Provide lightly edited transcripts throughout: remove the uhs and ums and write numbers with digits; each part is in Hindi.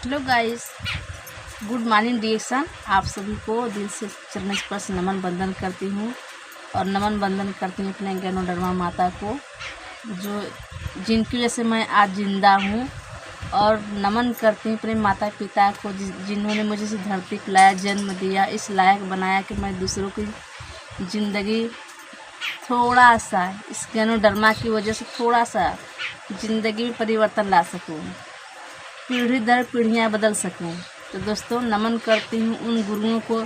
हेलो गाइस, गुड मॉर्निंग डिएक्शन। आप सभी को दिल से चरण स्पर्श नमन वंदन करती हूँ और नमन वंदन करती हूँ अपने गैनोडर्मा माता को, जो जिनकी वजह से मैं आज जिंदा हूँ। और नमन करती हूँ अपने माता पिता को जिन्होंने मुझे इस धरती पर लाया, जन्म दिया, इस लायक बनाया कि मैं दूसरों की ज़िंदगी थोड़ा सा इस गैनोडर्मा की वजह से थोड़ा सा ज़िंदगी में परिवर्तन ला सकूँ, पीढ़ी दर पीढ़ियाँ बदल सकूं। तो दोस्तों, नमन करती हूँ उन गुरुओं को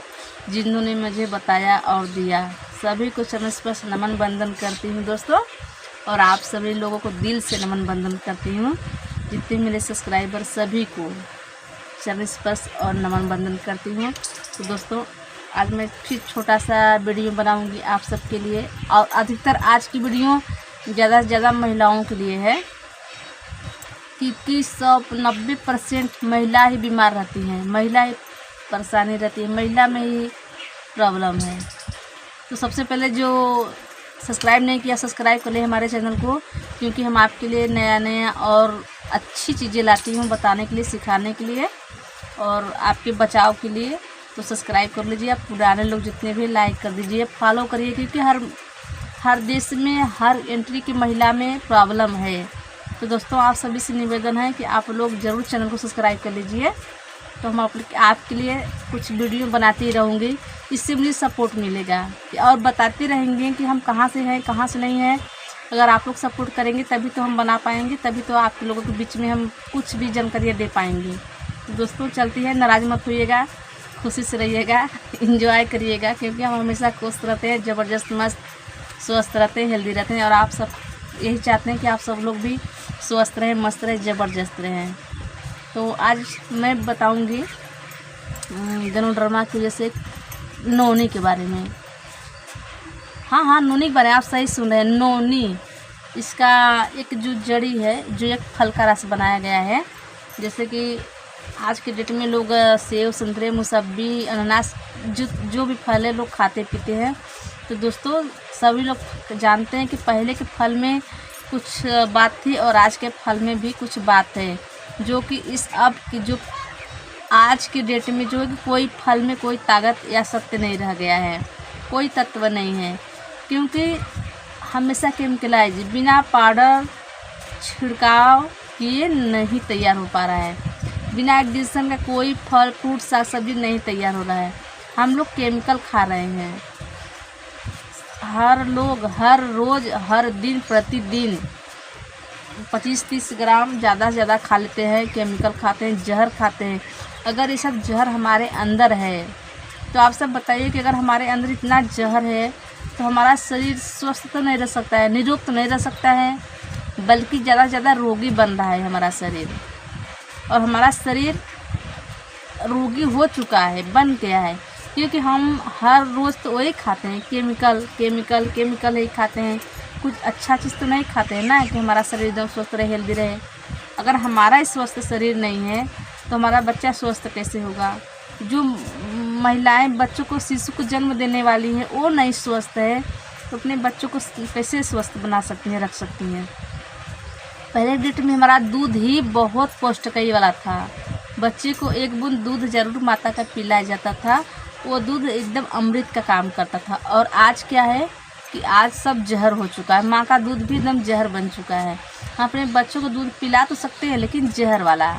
जिन्होंने मुझे बताया और दिया। सभी को चरण स्पर्श नमन वंदन करती हूँ दोस्तों, और आप सभी लोगों को दिल से नमन वंदन करती हूँ। जितने मेरे सब्सक्राइबर सभी को चरण स्पर्श और नमन वंदन करती हूँ। तो दोस्तों, आज मैं फिर छोटा सा वीडियो बनाऊँगी आप सबके लिए, और अधिकतर आज की वीडियो ज़्यादा से ज़्यादा महिलाओं के लिए है, क्योंकि 90% महिला ही बीमार रहती हैं, महिला ही परेशानी रहती है, महिला में ही प्रॉब्लम है। तो सबसे पहले जो सब्सक्राइब नहीं किया, सब्सक्राइब कर ले हमारे चैनल को, क्योंकि हम आपके लिए नया नया और अच्छी चीज़ें लाती हूँ बताने के लिए, सिखाने के लिए और आपके बचाव के लिए। तो सब्सक्राइब कर लीजिए। आप पुराने लोग जितने भी लाइक कर दीजिए, फॉलो करिए, क्योंकि हर देश में हर एंट्री की महिला में प्रॉब्लम है। तो दोस्तों, आप सभी से निवेदन है कि आप लोग ज़रूर चैनल को सब्सक्राइब कर लीजिए। तो हम आपके लिए कुछ वीडियो बनाती रहूँगी, इससे मुझे सपोर्ट मिलेगा और बताते रहेंगे कि हम कहाँ से हैं, कहाँ से नहीं हैं। अगर आप लोग सपोर्ट करेंगे तभी तो हम बना पाएंगे, तभी तो आप लोगों के बीच में हम कुछ भी जानकारियाँ दे पाएंगे। तो दोस्तों, चलती है, नाराज़ मत होइएगा, खुशी से रहिएगा, इंजॉय करिएगा, क्योंकि हम हमेशा खुश रहते हैं, ज़बरदस्त मस्त स्वस्थ रहते हैं, हेल्दी रहते हैं, और आप सब यही चाहते हैं कि आप सब लोग भी स्वस्थ रहें, मस्त रहें, ज़बरदस्त रहें। तो आज मैं बताऊंगी गैनोडर्मा की वजह से नोनी के बारे में। हाँ, नोनी के बारे में आप सही सुन रहे हैं, नोनी। इसका एक जो जड़ी है, जो एक फल का रस बनाया गया है। जैसे कि आज के डेट में लोग सेब, संतरे, मौसम्बी, अनानास, जो भी फल है लोग खाते पीते हैं। तो दोस्तों, सभी लोग जानते हैं कि पहले के फल में कुछ बात थी और आज के फल में भी कुछ बात है, जो कि जो आज की डेट में जो है कि कोई फल में कोई ताकत या सत्य नहीं रह गया है, कोई तत्व नहीं है, क्योंकि हमेशा केमिकलाइज, बिना पाउडर छिड़काव किए नहीं तैयार हो पा रहा है। बिना एडिशन का कोई फल, फ्रूट, साग सब्जी नहीं तैयार हो रहा है। हम लोग केमिकल खा रहे हैं। हर लोग हर रोज़, हर दिन, प्रतिदिन 25-30 ग्राम ज़्यादा से ज़्यादा खा लेते हैं, केमिकल खाते हैं, जहर खाते हैं। अगर ये सब जहर हमारे अंदर है, तो आप सब बताइए कि अगर हमारे अंदर इतना जहर है तो हमारा शरीर स्वस्थ तो नहीं रह सकता है, निरोग तो नहीं रह सकता है, बल्कि ज़्यादा से ज़्यादा रोगी बन रहा है हमारा शरीर। और हमारा शरीर रोगी हो चुका है, बन गया है, क्योंकि हम हर रोज़ तो वही खाते हैं, केमिकल ही खाते हैं। कुछ अच्छा चीज़ तो नहीं खाते हैं ना, कि हमारा शरीर एकदम स्वस्थ रहे, हेल्दी रहे। अगर हमारा स्वस्थ शरीर नहीं है तो हमारा बच्चा स्वस्थ कैसे होगा? जो महिलाएं बच्चों को, शिशु को जन्म देने वाली हैं, वो नहीं स्वस्थ है तो अपने बच्चों को कैसे स्वस्थ बना सकती हैं, रख सकती हैं? पहले डेट में हमारा दूध ही बहुत पौष्टिकई वाला था। बच्चे को एक बूंद दूध जरूर माता का पिलाया जाता था, वो दूध एकदम अमृत का काम करता था। और आज क्या है कि आज सब जहर हो चुका है, माँ का दूध भी एकदम जहर बन चुका है। हम अपने बच्चों को दूध पिला तो सकते हैं, लेकिन जहर वाला।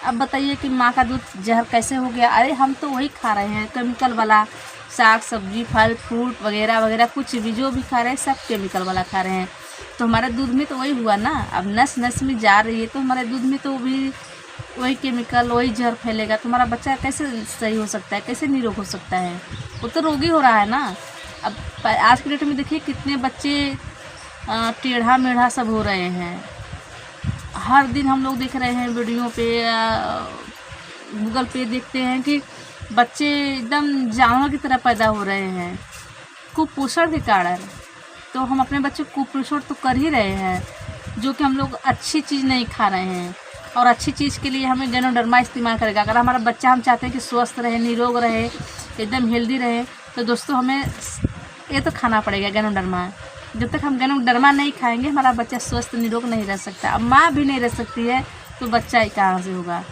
अब बताइए कि माँ का दूध जहर कैसे हो गया? अरे हम तो वही खा रहे हैं, केमिकल वाला, साग सब्जी, फल फ्रूट वगैरह वगैरह, कुछ भी जो भी खा रहे हैं सब केमिकल वाला खा रहे हैं। तो हमारे दूध में तो वही हुआ ना। अब नस नस में जा रही है तो हमारे दूध में तो भी वही केमिकल, वही जहर फैलेगा। तो हमारा बच्चा कैसे सही हो सकता है, कैसे निरोग हो सकता है? वो तो रोगी हो रहा है ना। अब आज के डेट में देखिए कितने बच्चे टेढ़ा मेढ़ा सब हो रहे हैं। हर दिन हम लोग देख रहे हैं वीडियो पे, गूगल पे देखते हैं कि बच्चे एकदम जानवर की तरह पैदा हो रहे हैं, कुपोषण के कारण। तो हम अपने बच्चों को कुपोषण तो कर ही रहे हैं, जो कि हम लोग अच्छी चीज़ नहीं खा रहे हैं। और अच्छी चीज़ के लिए हमें गैनोडर्मा इस्तेमाल करेगा। अगर हमारा बच्चा, हम चाहते हैं कि स्वस्थ रहे, निरोग रहे, एकदम हेल्दी रहे, तो दोस्तों हमें ये तो खाना पड़ेगा गैनोडर्मा। जब तक हम गैनोडर्मा नहीं खाएंगे, हमारा बच्चा स्वस्थ निरोग नहीं रह सकता। अब माँ भी नहीं रह सकती है तो बच्चा ही कहाँ से होगा?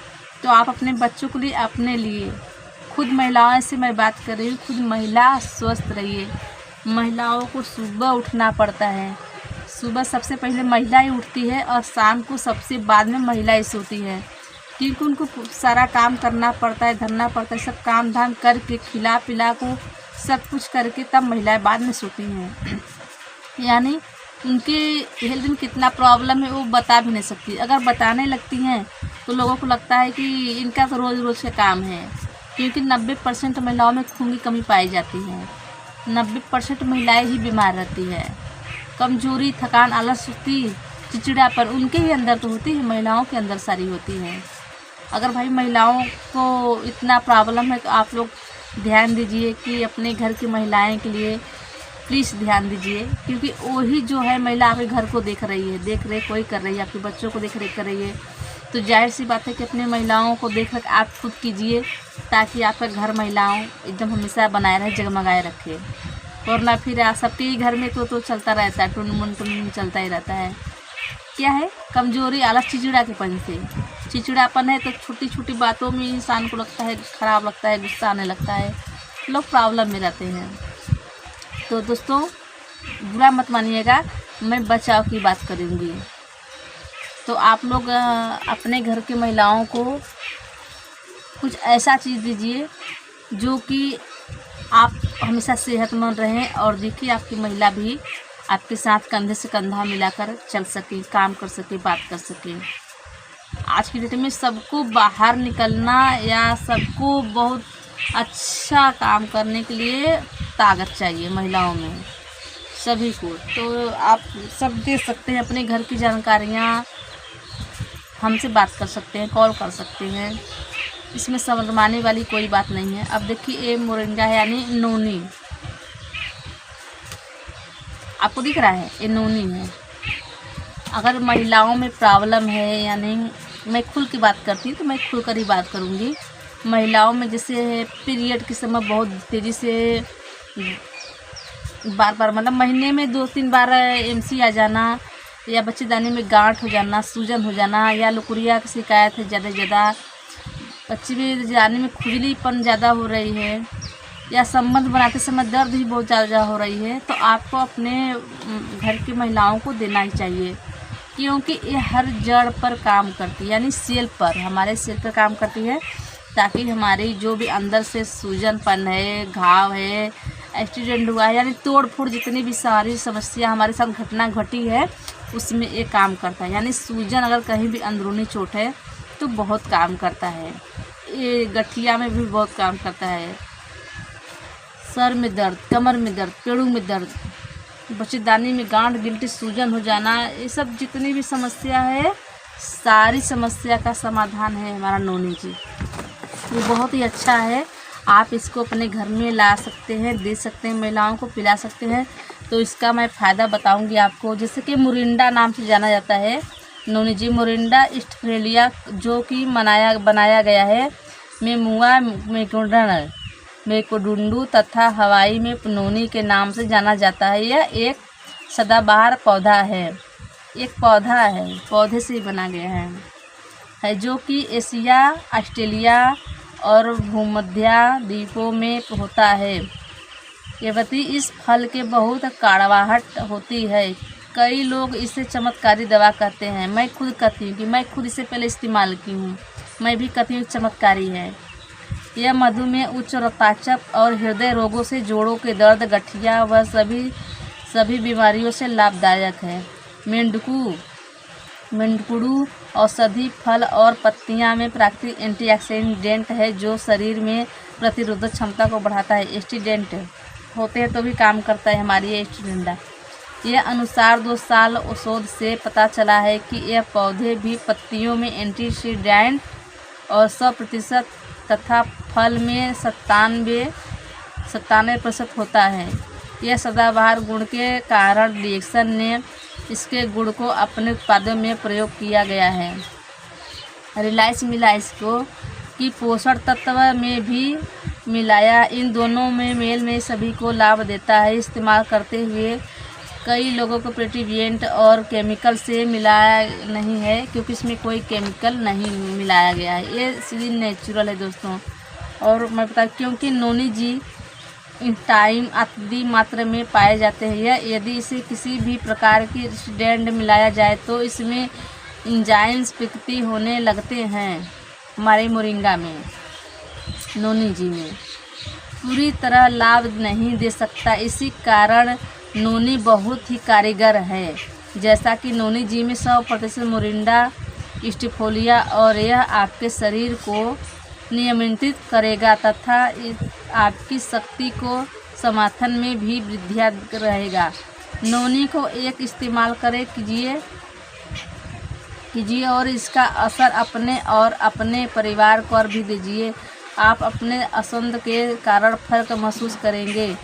तो आप अपने बच्चों के लिए, अपने लिए, खुद महिलाओं से मैं बात कर रही हूँ, खुद महिला स्वस्थ रहिए। महिलाओं को सुबह उठना पड़ता है, सुबह सबसे पहले महिला ही उठती है और शाम को सबसे बाद में महिला ही सोती है, क्योंकि उनको सारा काम करना पड़ता है, धरना पड़ता है। सब काम धाम करके, खिला पिला को सब कुछ करके तब महिलाएं बाद में सोती हैं। यानी उनके हेल्थ में कितना प्रॉब्लम है वो बता भी नहीं सकती। अगर बताने लगती हैं तो लोगों को लगता है कि इनका तो रोज़ रोज़ का काम है, क्योंकि 90% महिलाओं में खून की कमी पाई जाती है। 90% महिलाएं ही बीमार रहती है। कमजोरी, थकान, आलस, सुस्ती, चिड़चिड़ापन उनके ही अंदर तो होती है, महिलाओं के अंदर सारी होती है। अगर भाई महिलाओं को इतना प्रॉब्लम है तो आप लोग ध्यान दीजिए कि अपने घर की महिलाएं के लिए प्लीज़ ध्यान दीजिए, क्योंकि वही जो है महिला आपके घर को देख रही है, देख रेख कोई कर रही है, आपके बच्चों को देख रेख कर रही है। तो जाहिर सी बात है कि अपने महिलाओं को देख रेख आप खुद कीजिए, ताकि आपका घर महिलाओं एकदम हमेशा बनाए रहे, जगमगाए रखे। और ना फिर सबके घर में तो चलता रहता है, टुन चलता ही रहता है। क्या है? कमजोरी, आलस, चिड़चिड़ापन से। चिड़चिड़ापन है तो छोटी छोटी बातों में इंसान को लगता है ख़राब लगता है, गुस्सा आने लगता है, लोग प्रॉब्लम में रहते हैं। तो दोस्तों बुरा मत मानिएगा, मैं बचाव की बात करूँगी। तो आप लोग अपने घर की महिलाओं को कुछ ऐसा चीज़ दीजिए जो कि आप हमेशा सेहतमंद रहें, और देखिए आपकी महिला भी आपके साथ कंधे से कंधा मिलाकर चल सके, काम कर सके, बात कर सके। आज की डेट में सबको बाहर निकलना या सबको बहुत अच्छा काम करने के लिए ताकत चाहिए महिलाओं में, सभी को। तो आप सब दे सकते हैं अपने घर की जानकारियाँ, हमसे बात कर सकते हैं, कॉल कर सकते हैं, इसमें शर्माने वाली कोई बात नहीं है। अब देखिए ये मोरिंगा है, यानी नोनी, आपको दिख रहा है, ये नोनी है। अगर महिलाओं में प्रॉब्लम है, यानी मैं खुल की बात करती हूँ तो मैं खुल कर ही बात करूँगी। महिलाओं में जैसे पीरियड के समय बहुत तेज़ी से बार बार, मतलब महीने में 2-3 बार MC आ जाना, या बच्चेदानी में गांठ हो जाना, सूजन हो जाना, या लुकुरिया की शिकायत है ज़्यादा से ज़्यादा, बच्चे में जाने में खुजलीपन ज़्यादा हो रही है, या संबंध बनाते समय दर्द भी बहुत ज़्यादा हो रही है, तो आपको अपने घर की महिलाओं को देना ही चाहिए, क्योंकि ये हर जड़ पर काम करती है, यानी सेल पर, हमारे सेल पर काम करती है, ताकि हमारी जो भी अंदर से सूजनपन है, घाव है, एक्सीडेंट हुआ है, यानी तोड़ फोड़ जितनी भी सारी समस्या हमारे साथ घटना घटी है उसमें ये काम करता है। यानी सूजन अगर कहीं भी अंदरूनी चोट है तो बहुत काम करता है, ये गठिया में भी बहुत काम करता है, सर में दर्द, कमर में दर्द, पेड़ों में दर्द, बच्चेदानी में गांठ, गिल्टी, सूजन हो जाना, ये सब जितनी भी समस्या है, सारी समस्या का समाधान है हमारा नोनी जी। ये बहुत ही अच्छा है, आप इसको अपने घर में ला सकते हैं, दे सकते हैं, महिलाओं को पिला सकते हैं। तो इसका मैं फ़ायदा बताऊंगी आपको। जैसे कि मोरिंडा नाम से जाना जाता है नोनी जी, मोरिंडा ऑस्ट्रेलिया जो कि बनाया गया है मेमुआ मेकोडुंडू तथा हवाई में नोनी के नाम से जाना जाता है। यह एक सदाबहार पौधा है, एक पौधा है, पौधे से बना गया है जो कि एशिया, ऑस्ट्रेलिया और भूमध्य द्वीपों में होता है। केवती इस फल के बहुत कड़वाहट होती है। कई लोग इसे चमत्कारी दवा कहते हैं। मैं खुद कहती हूँ कि मैं खुद इसे पहले इस्तेमाल की हूँ, मैं भी कहती हूँ चमत्कारी है। यह मधुमेह, उच्च रक्तचाप और हृदय रोगों से, जोड़ों के दर्द, गठिया व सभी बीमारियों से लाभदायक है। मेंडकुडू औषधि फल और पत्तियां में प्राकृतिक एंटीऑक्सीडेंट है जो शरीर में प्रतिरोधक क्षमता को बढ़ाता है। एस्टिडेंट होते हैं तो भी काम करता है हमारी ये एस्टिडेंडा। यह अनुसार 2 साल शोध से पता चला है कि यह पौधे भी पत्तियों में एंटीऑक्सीडेंट और 100% तथा फल में 97% होता है। यह सदाबहार गुण के कारण डिएक्सन ने इसके गुण को अपने उत्पादों में प्रयोग किया गया है। रिलायंस मिला इसको कि पोषण तत्व में भी मिलाया, इन दोनों में मेल में सभी को लाभ देता है। इस्तेमाल करते हुए कई लोगों को प्रिजर्वेंट और केमिकल से मिलाया नहीं है, क्योंकि इसमें कोई केमिकल नहीं मिलाया गया है। ये सीधी नेचुरल है दोस्तों। और मैं बता, क्योंकि नोनी जी टाइम अत्यधिक मात्रा में पाए जाते हैं, या यदि इसे किसी भी प्रकार की रेसिडेंट मिलाया जाए तो इसमें इंजाइम्स विकृति होने लगते हैं। हमारे मोरिंगा में, नोनी जी में पूरी तरह लाभ नहीं दे सकता। इसी कारण नोनी बहुत ही कारगर है। जैसा कि नोनी जी में 100% मोरिंडा स्टिफोलिया, और यह आपके शरीर को नियंत्रित करेगा तथा आपकी शक्ति को समर्थन में भी वृद्धि रहेगा। नोनी को एक इस्तेमाल कीजिए और इसका असर अपने और अपने परिवार पर भी दीजिए। आप अपने पसंद के कारण फर्क महसूस करेंगे।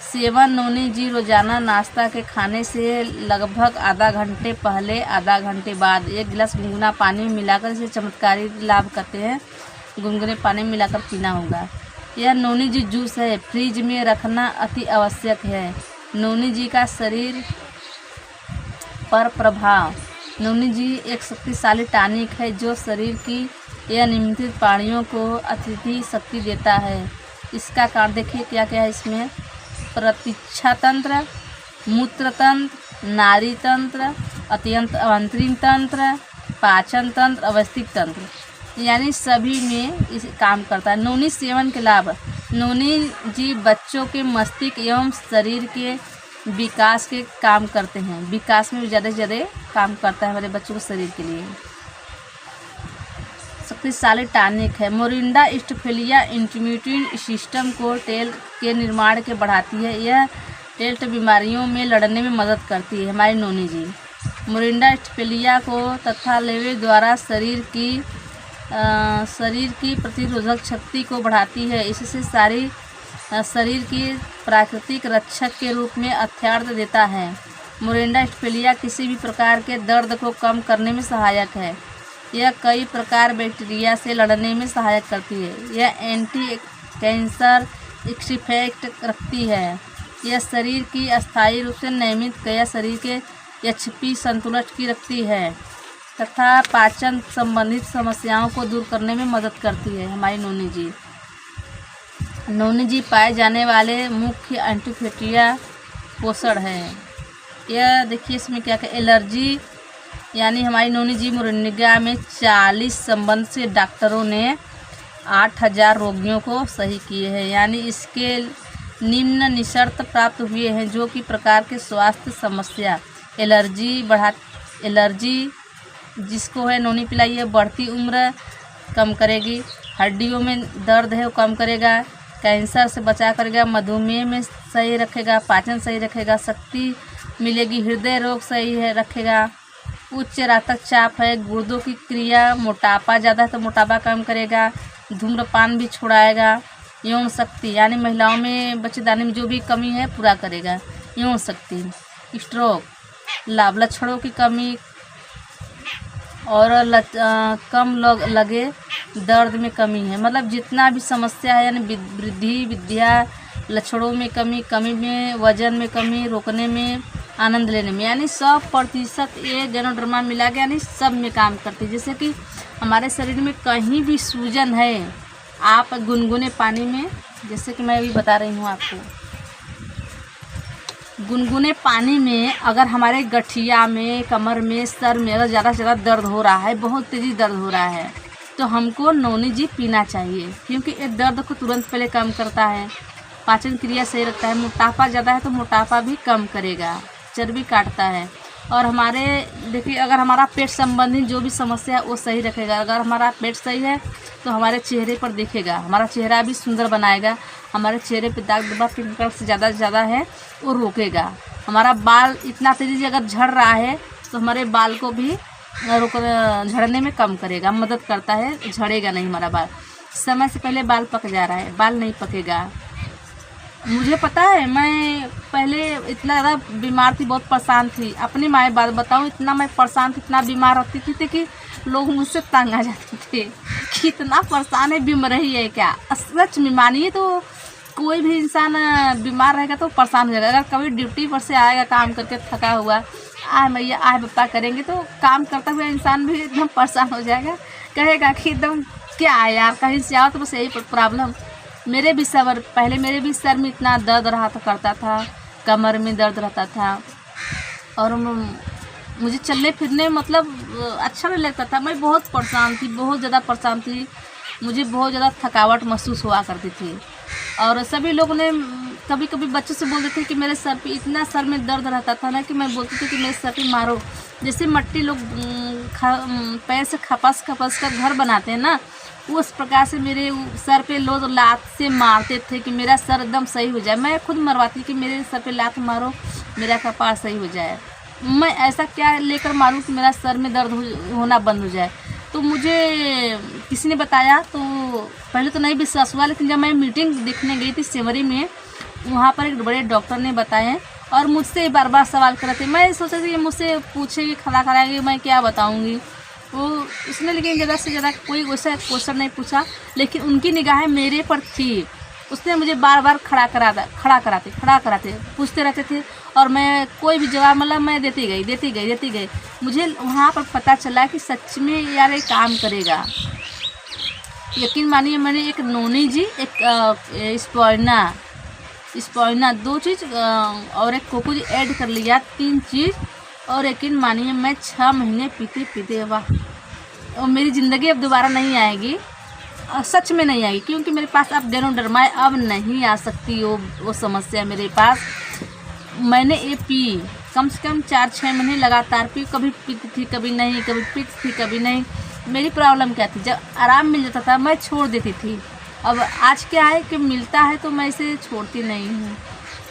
सेवन, नोनी जी रोजाना नाश्ता के खाने से लगभग आधा घंटे पहले, आधा घंटे बाद 1 गिलास गुनगुना पानी मिलाकर, इसे चमत्कारी लाभ करते हैं। गुनगुने पानी मिलाकर पीना होगा। यह नोनी जी जूस है, फ्रिज में रखना अति आवश्यक है। नोनी जी का शरीर पर प्रभाव। नोनी जी एक शक्तिशाली टॉनिक है जो शरीर की यह नियंत्रित प्राणियों को अत्यधिक शक्ति देता है। इसका कारण देखिए क्या क्या है इसमें। प्रतिरक्षा तंत्र, मूत्र तंत्र, नाड़ी तंत्र, आंतरिक तंत्र, पाचन तंत्र, अवस्थिक तंत्र, यानी सभी में इस काम करता है। नोनी सेवन के लाभ। नोनी जी बच्चों के मस्तिष्क एवं शरीर के विकास के काम करते हैं। विकास में ज़्यादा से ज़्यादा काम करता है हमारे बच्चों के शरीर के लिए। शक्तिशाली टॉनिक है। मोरिंडा स्टिफोलिया इम्यूनिटी सिस्टम को टेल के निर्माण के बढ़ाती है। यह टेल्ट बीमारियों में लड़ने में मदद करती है हमारी नोनी जी। मोरिंडा स्टिफोलिया को तथा लेवे द्वारा शरीर की प्रतिरोधक शक्ति को बढ़ाती है। इससे शरीर की प्राकृतिक रक्षक के रूप में हथियार देता है। मोरिंडा स्टिफोलिया किसी भी प्रकार के दर्द को कम करने में सहायक है। यह कई प्रकार बैक्टीरिया से लड़ने में सहायक करती है। यह एंटी कैंसर इफेक्ट रखती है। यह शरीर की अस्थायी रूप से नियमित क्रिया शरीर के एचपी संतुलन की रखती है तथा पाचन संबंधित समस्याओं को दूर करने में मदद करती है हमारी नोनी जी। नोनी जी पाए जाने वाले मुख्य एंटीफैटिया पोषण है। यह देखिए इसमें क्या क्या एलर्जी, यानी हमारी नोनी जी मोरिंगा में 40 संबंध से डॉक्टरों ने 8000 रोगियों को सही किए हैं। यानी इसके निम्न निशर्त प्राप्त हुए हैं, जो कि प्रकार के स्वास्थ्य समस्या, एलर्जी जिसको है नोनी पिलाइए, बढ़ती उम्र कम करेगी, हड्डियों में दर्द है वो कम करेगा, कैंसर से बचा करेगा, मधुमेह में सही रखेगा, पाचन सही रखेगा, शक्ति मिलेगी, हृदय रोग सही है रखेगा, उच्च रक्तचाप है, गुर्दों की क्रिया, मोटापा ज़्यादा है तो मोटापा कम करेगा, धूम्रपान भी छुड़ाएगा, यौन शक्ति यानी महिलाओं में बच्चेदानी में जो भी कमी है पूरा करेगा, यौन शक्ति, स्ट्रोक, लाभ, लक्षणों की कमी और कम लगे, दर्द में कमी है, मतलब जितना भी समस्या है, यानी वृद्धि, विद्या, लक्षणों में कमी, कमी में, वजन में कमी, रोकने में, आनंद लेने में, यानी 100% ये गैनोडर्मा मिला के यानी सब में काम करती है। जैसे कि हमारे शरीर में कहीं भी सूजन है, आप गुनगुने पानी में, जैसे कि मैं अभी बता रही हूँ आपको, गुनगुने पानी में अगर हमारे गठिया में, कमर में, सर में अगर ज़्यादा से ज़्यादा दर्द हो रहा है, बहुत तेज़ी दर्द हो रहा है, तो हमको नोनी जी पीना चाहिए, क्योंकि ये दर्द को तुरंत पहले कम करता है, पाचन क्रिया सही रखता है, मोटापा ज़्यादा है तो मोटापा भी कम करेगा, चर्बी काटता है, और हमारे देखिए अगर हमारा पेट संबंधित जो भी समस्या है वो सही रखेगा। अगर हमारा पेट सही है तो हमारे चेहरे पर दिखेगा, हमारा चेहरा भी सुंदर बनाएगा, हमारे चेहरे पे दाग धब्बा पिंपल से ज़्यादा है वो रोकेगा। हमारा बाल इतना तेज़ी से अगर झड़ रहा है तो हमारे बाल को भी झड़ने में कम करेगा, मदद करता है, झड़ेगा नहीं हमारा बाल। समय से पहले बाल पक जा रहा है, बाल नहीं पकेगा। मुझे पता है, मैं पहले इतना ज़्यादा बीमार थी, बहुत परेशान थी, अपनी माँ बात बताऊँ, इतना मैं परेशान थी, इतना बीमार रहती थी कि लोग मुझसे तंग आ जाते थे कि इतना परेशान है, बीमार रही है क्या। सच में मानिए तो कोई भी इंसान बीमार रहेगा तो परेशान हो जाएगा। अगर कभी ड्यूटी पर से आएगा काम करके थका हुआ, आए मैया आए पप्पा करेंगे, तो काम करता हुआ इंसान भी एकदम परेशान हो जाएगा, कहेगा कि एकदम क्या है यार, कहीं से आओ तो बस यही प्रॉब्लम। मेरे भी पहले मेरे भी सर में इतना दर्द रहा तो करता था, कमर में दर्द रहता था, और मुझे चलने फिरने मतलब अच्छा नहीं लगता था। मैं बहुत परेशान थी, बहुत ज़्यादा परेशान थी, मुझे बहुत ज़्यादा थकावट महसूस हुआ करती थी। और सभी लोग ने कभी कभी बच्चों से बोलते थे कि मेरे सर पे इतना सर में दर्द रहता था ना कि मैं बोलती थी कि मेरे सर पे मारो, जैसे मट्टी लोग पैर से खपस कर घर बनाते हैं ना, उस प्रकार से मेरे सर पे लोग लात से मारते थे कि मेरा सर एकदम सही हो जाए। मैं खुद मरवाती कि मेरे सर पे लात मारो, मेरा कपार सही हो जाए। मैं ऐसा क्या लेकर मारूं कि मेरा सर में दर्द होना बंद हो जाए। तो मुझे किसी ने बताया, तो पहले तो नहीं विश्वास हुआ, लेकिन जब मैं मीटिंग देखने गई थी सेवरी में, वहाँ पर एक बड़े डॉक्टर ने बताए और मुझसे बार बार सवाल कर रहे थे। मैं सोचा कि मुझसे पूछेगी, खड़ा कराएंगे, मैं क्या बताऊँगी वो उसने, लेकिन ज़्यादा से ज़्यादा कोई वैसा क्वेश्चन नहीं पूछा, लेकिन उनकी निगाहें मेरे पर थी। उसने मुझे बार बार खड़ा कराते पूछते रहते थे, और मैं कोई भी जवाब मतलब मैं देती गई। मुझे वहाँ पर पता चला कि सच में यार ये काम करेगा। यकीन मानिए, मैंने एक नोनी जी, एक स्पोइना 2 चीज़ और एक कोको जी ऐड कर लिया, 3 चीज़, और यकीन मानिए मैं 6 महीने पीते वाह, और मेरी ज़िंदगी अब दोबारा नहीं आएगी, सच में नहीं आएगी, क्योंकि मेरे पास अब गैनोडर्मा अब नहीं आ सकती वो समस्या मेरे पास। मैंने ये पी कम से कम 4-6 महीने लगातार पी, कभी पीती थी कभी नहीं, कभी पीती थी कभी नहीं। मेरी प्रॉब्लम क्या थी, जब आराम मिल जाता था मैं छोड़ देती थी। अब आज क्या है कि मिलता है तो मैं इसे छोड़ती नहीं हूँ।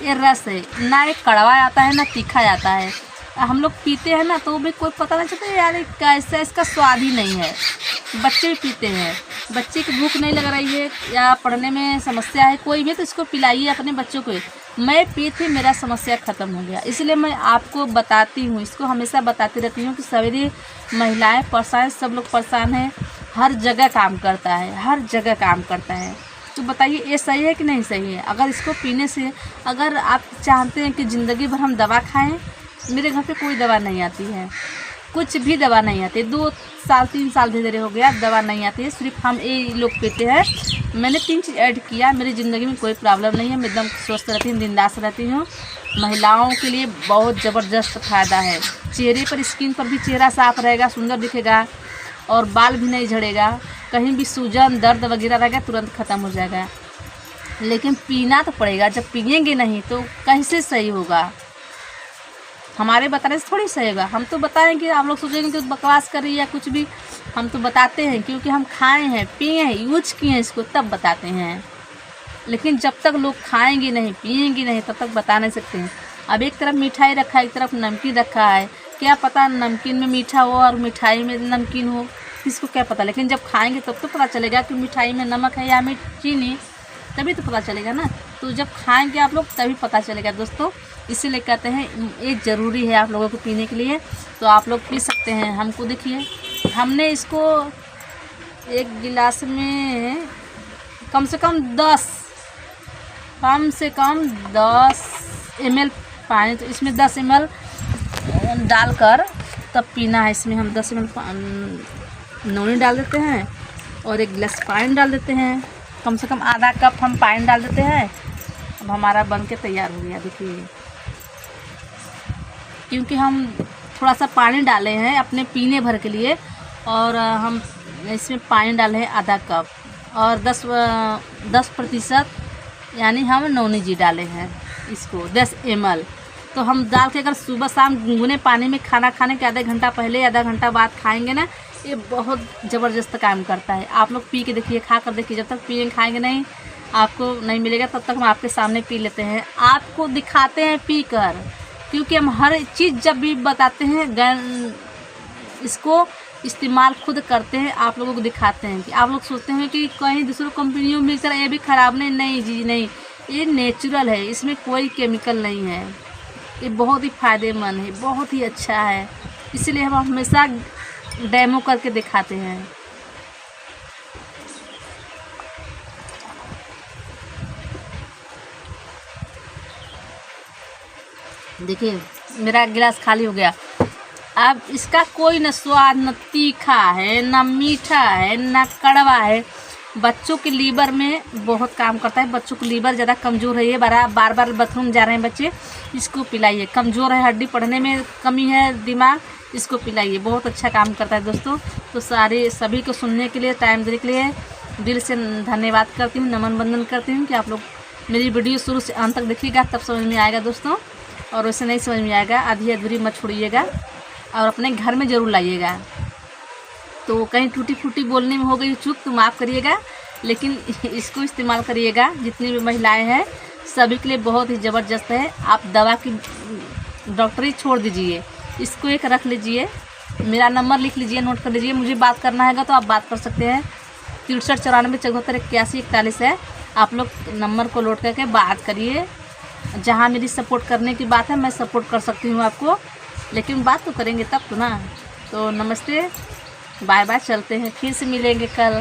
ये रस है ना, एक कड़वा आता है ना तीखा आता है। हम लोग पीते हैं ना तो भी कोई पता नहीं चलता यार कैसा, इसका स्वाद ही नहीं है। बच्चे भी पीते हैं, बच्चे की भूख नहीं लग रही है या पढ़ने में समस्या है, कोई भी तो इसको पिलाइए अपने बच्चों को। मैं पी थी, मेरा समस्या ख़त्म हो गया, इसलिए मैं आपको बताती हूँ, इसको हमेशा बताती रहती हूँ कि सभी महिलाएं परेशान, सब लोग परेशान हैं, हर जगह काम करता है, हर जगह काम करता है। तो बताइए ये सही है कि नहीं सही है? अगर इसको पीने से, अगर आप चाहते हैं कि ज़िंदगी भर हम दवा खाएँ, मेरे घर पे कोई दवा नहीं आती है, कुछ भी दवा नहीं आती। 2 साल 3 साल धीरे हो गया, दवा नहीं आती है, सिर्फ हम ये लोग पीते हैं। मैंने 3 चीज़ ऐड किया, मेरी ज़िंदगी में कोई प्रॉब्लम नहीं है, मैं एकदम स्वस्थ रहती हूँ, बिंदास रहती हूँ। महिलाओं के लिए बहुत ज़बरदस्त फ़ायदा है, चेहरे पर, स्किन पर भी चेहरा साफ रहेगा, सुंदर दिखेगा, और बाल भी नहीं झड़ेगा, कहीं भी सूजन दर्द वगैरह रहेगा तुरंत ख़त्म हो जाएगा। लेकिन पीना तो पड़ेगा, जब पिएंगे नहीं तो कैसे सही होगा? हमारे बताने से थोड़ी सही होगा। हम तो बताएं कि आप लोग सोचेंगे कि बकवास कर रही है या कुछ भी, हम तो बताते हैं क्योंकि हम खाए हैं, पिए हैं, यूज किए हैं इसको, तब बताते हैं। लेकिन जब तक लोग खाएंगे नहीं, पिएंगे नहीं, तब तक बता नहीं सकते हैं। अब एक तरफ मिठाई रखा है, एक तरफ नमकीन रखा है, क्या पता नमकीन में मीठा हो और मिठाई में नमकीन हो, किसको क्या पता। लेकिन जब खाएंगे तब तो पता चलेगा कि मिठाई में नमक है या चीनी, तभी तो पता चलेगा ना। तो जब खाएंगे आप लोग तभी पता चलेगा दोस्तों। इसीलिए कहते हैं ये ज़रूरी है आप लोगों को पीने के लिए, तो आप लोग पी सकते हैं। हमको देखिए, हमने इसको एक गिलास में कम से कम 10 ml पानी, तो इसमें 10 ml डालकर तब पीना है। इसमें हम 10 ml नोनी डाल देते हैं और 1 गिलास पानी डाल देते हैं, कम से कम आधा कप हम पानी डाल देते हैं। अब हमारा बन के तैयार हो गया देखिए, क्योंकि हम थोड़ा सा पानी डाले हैं अपने पीने भर के लिए, और हम इसमें पानी डाले हैं आधा कप, और 10% यानी हम नौनी जी डाले हैं इसको 10 ml। तो हम डाल के अगर सुबह शाम गुनगुने पानी में खाना खाने के आधे घंटा पहले, आधा घंटा बाद खाएंगे ना, ये बहुत ज़बरदस्त काम करता है। आप लोग पी के देखिए, खा कर देखिए, जब तक पिएंगे खाएंगे नहीं आपको नहीं मिलेगा, तब तक हम आपके सामने पी लेते हैं, आपको दिखाते हैं पी कर, क्योंकि हम हर चीज़ जब भी बताते हैं इसको इस्तेमाल खुद करते हैं, आप लोगों को दिखाते हैं। कि आप लोग सोचते हैं कि कहीं दूसरों कंपनियों में मिलकर ये भी ख़राब नहीं जी नहीं, ये नेचुरल है, इसमें कोई केमिकल नहीं है, ये बहुत ही फ़ायदेमंद है, बहुत ही अच्छा है, इसलिए हम हमेशा डेमो करके दिखाते हैं। देखिए मेरा गिलास खाली हो गया। अब इसका कोई न स्वाद, न तीखा है, न मीठा है, न कड़वा है। बच्चों के लीवर में बहुत काम करता है। बच्चों के लीवर ज़्यादा कमज़ोर है, ये बार बार बाथरूम जा रहे हैं बच्चे, इसको पिलाइए। कमज़ोर है हड्डी, पढ़ने में कमी है दिमाग, इसको पिलाइए। बहुत अच्छा काम करता है दोस्तों। तो सभी को सुनने के लिए, टाइम देने के लिए दिल से धन्यवाद करती हूँ, नमन बंदन करती हूँ कि आप लोग मेरी वीडियो शुरू से अंत तक देखिएगा, तब समझ में आएगा दोस्तों। और वैसे नहीं समझ में आएगा, आधी अधूरी मत छोड़िएगा और अपने घर में ज़रूर लाइएगा। तो कहीं टूटी फूटी बोलने में हो गई चूक तो माफ़ करिएगा, लेकिन इसको इस्तेमाल करिएगा। जितनी भी महिलाएं हैं सभी के लिए बहुत ही ज़बरदस्त है। आप दवा की डॉक्टरी छोड़ दीजिए, इसको एक रख लीजिए। मेरा नंबर लिख लीजिए, नोट कर लीजिए। मुझे बात करना है तो आप बात कर सकते हैं। 6394748141 है। आप लोग नंबर को लोड करके बात करिए। जहाँ मेरी सपोर्ट करने की बात है मैं सपोर्ट कर सकती हूँ आपको, लेकिन बात तो करेंगे तब तो ना। तो नमस्ते, बाय बाय, चलते हैं, फिर से मिलेंगे कल।